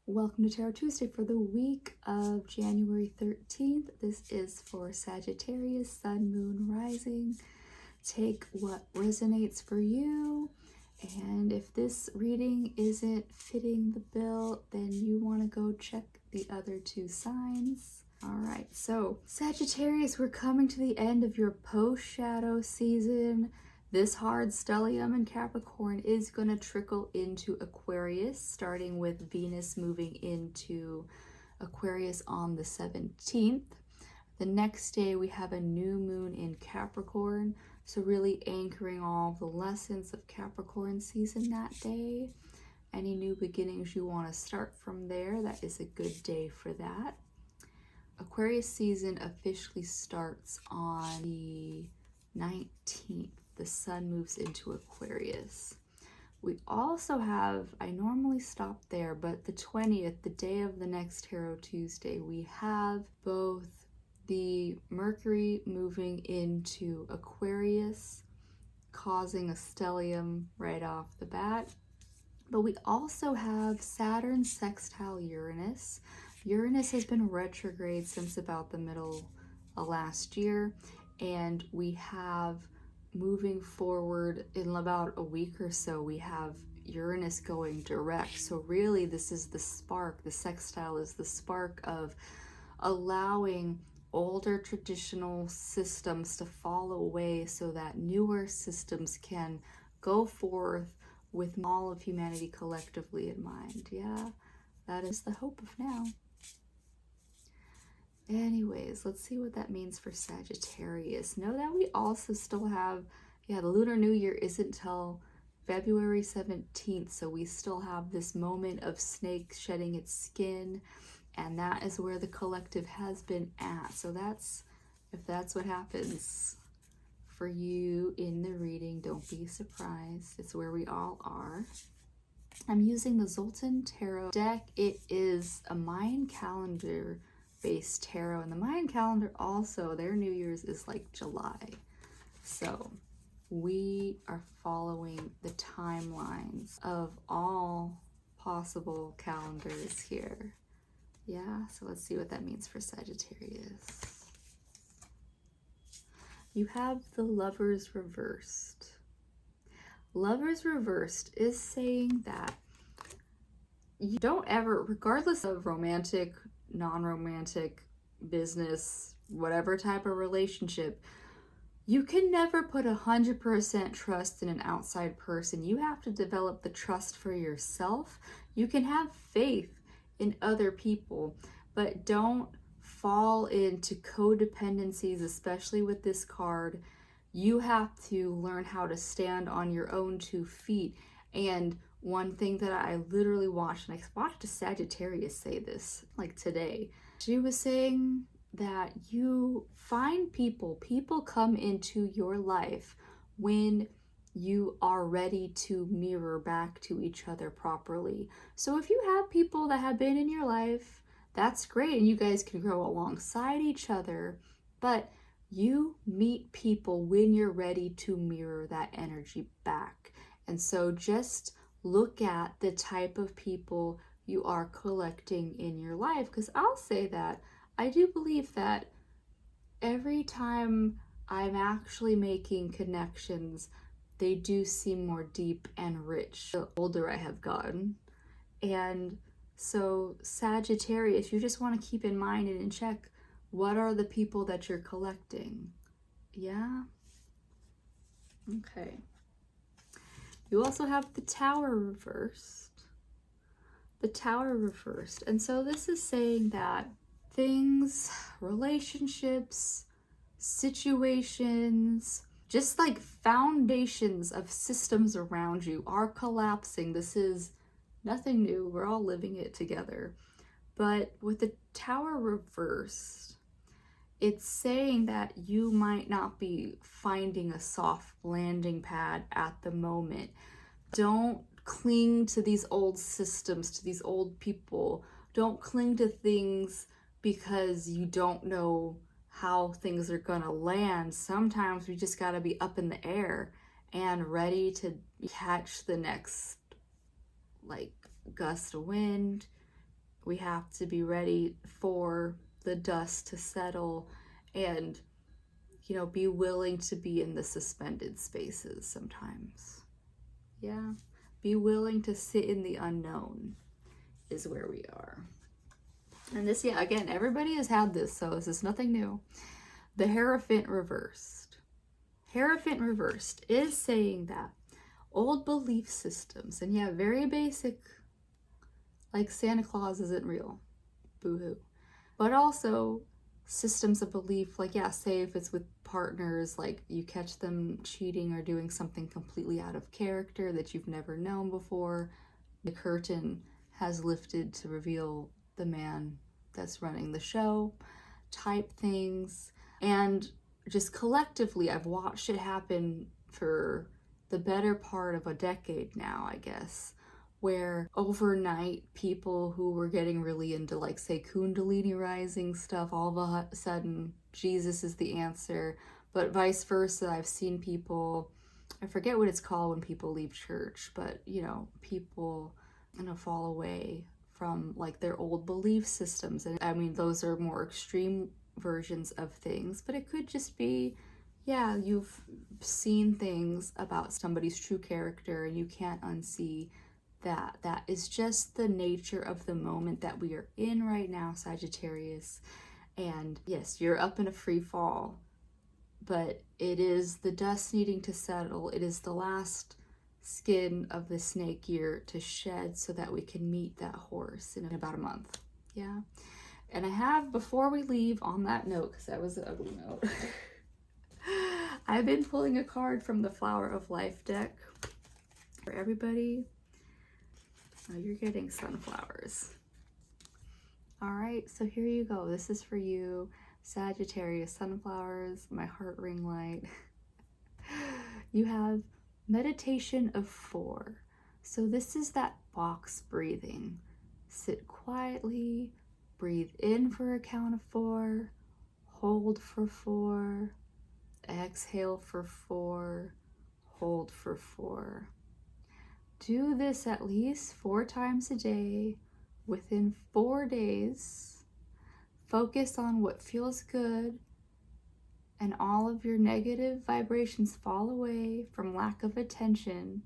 Welcome to Tarot Tuesday for the week of January 13th. This is for Sagittarius, Sun, Moon, Rising. Take what resonates for you. And if this reading isn't fitting the bill, then you want to go check the other two signs. All right, so Sagittarius, we're coming to the end of your post-shadow season. This hard stellium in Capricorn is going to trickle into Aquarius, starting with Venus moving into Aquarius on the 17th. The next day we have a new moon in Capricorn, so really anchoring all the lessons of Capricorn season that day. Any new beginnings you want to start from there, that is a good day for that. Aquarius season officially starts on the 19th. The sun moves into Aquarius. We also have, I normally stop there, but the 20th, the day of the next Tarot Tuesday, we have both the Mercury moving into Aquarius, causing a stellium right off the bat. But we also have Saturn sextile Uranus. Uranus has been retrograde since about the middle of last year, and we have moving forward in about a week or so, we have Uranus going direct. So really this is the spark, the sextile is the spark of allowing older traditional systems to fall away so that newer systems can go forth with all of humanity collectively in mind. Yeah, that is the hope of now. Anyways, let's see what that means for Sagittarius. Know that we also still have, the Lunar New Year isn't till February 17th, so we still have this moment of snake shedding its skin, and that is where the collective has been at. So that's, if that's what happens for you in the reading, don't be surprised. It's where we all are. I'm using the Xultún Tarot deck. It is a Mayan calendar based tarot, and the Mayan calendar also, their New Year's is like July. So we are following the timelines of all possible calendars here. Yeah, so let's see what that means for Sagittarius. You have the Lovers reversed. Lovers reversed is saying that you don't ever, regardless of romantic, non-romantic, business, whatever type of relationship, you can never put 100% trust in an outside person. You have to develop the trust for yourself. You can have faith in other people, but don't fall into codependencies, especially with this card. You have to learn how to stand on your own 2 feet. And one thing that I literally watched, and I watched a Sagittarius say this like today. She was saying that you find people come into your life when you are ready to mirror back to each other properly. So if you have people that have been in your life, that's great, and you guys can grow alongside each other, but you meet people when you're ready to mirror that energy back. And so just look at the type of people you are collecting in your life, because I'll say that I do believe that every time I'm actually making connections, they do seem more deep and rich the older I have gotten. And so Sagittarius, you just want to keep in mind and in check, what are the people that you're collecting? Yeah? Okay. You also have the Tower reversed. The Tower reversed. And so this is saying that things, relationships, situations, just like foundations of systems around you are collapsing. This is nothing new. We're all living it together. But with the Tower reversed, it's saying that you might not be finding a soft landing pad at the moment. Don't cling to these old systems, to these old people. Don't cling to things because you don't know how things are gonna land. Sometimes we just gotta be up in the air and ready to catch the next like gust of wind, we have to be ready for the dust to settle and, you know, be willing to be in the suspended spaces sometimes. Yeah. Be willing to sit in the unknown is where we are. And this, yeah, again, everybody has had this, so this is nothing new. The Hierophant reversed. Hierophant reversed is saying that old belief systems, and yeah, very basic, like Santa Claus isn't real, boo-hoo, but also systems of belief, like, yeah, say if it's with partners, like you catch them cheating or doing something completely out of character that you've never known before, the curtain has lifted to reveal the man that's running the show type things. And just collectively, I've watched it happen for the better part of a decade now, I guess, where overnight people who were getting really into, like, say, Kundalini rising stuff, all of a sudden Jesus is the answer. But vice versa, I've seen people, I forget what it's called when people leave church, but, you know, people, you know, fall away from, like, their old belief systems. And I mean, those are more extreme versions of things, but it could just be, yeah, you've seen things about somebody's true character and you can't unsee that. That is just the nature of the moment that we are in right now, Sagittarius. And yes, you're up in a free fall, but it is the dust needing to settle. It is the last skin of the snake year to shed so that we can meet that horse in about a month. Yeah. And I have, before we leave on that note, because that was an ugly note, I've been pulling a card from the Flower of Life deck for everybody. Oh, you're getting sunflowers. All right, so here you go. This is for you, Sagittarius, sunflowers, my heart ring light. You have meditation of 4. So this is that box breathing. Sit quietly, breathe in for a count of 4, hold for 4, exhale for 4, hold for 4. Do this at least 4 times a day within 4 days. Focus on what feels good, and all of your negative vibrations fall away from lack of attention.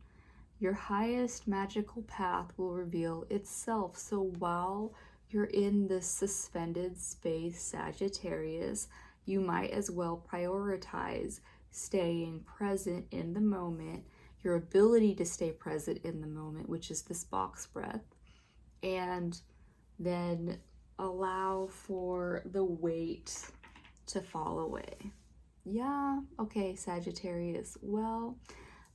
Your highest magical path will reveal itself. So while you're in this suspended space, Sagittarius, you might as well prioritize staying present in the moment, your ability to stay present in the moment, which is this box breath, and then allow for the weight to fall away. Yeah, okay, Sagittarius. Well,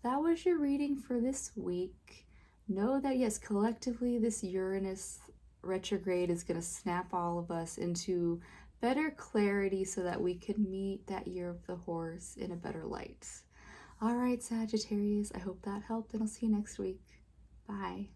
that was your reading for this week. Know that, yes, collectively, this Uranus retrograde is going to snap all of us into better clarity so that we can meet that year of the horse in a better light. All right, Sagittarius, I hope that helped, and I'll see you next week. Bye.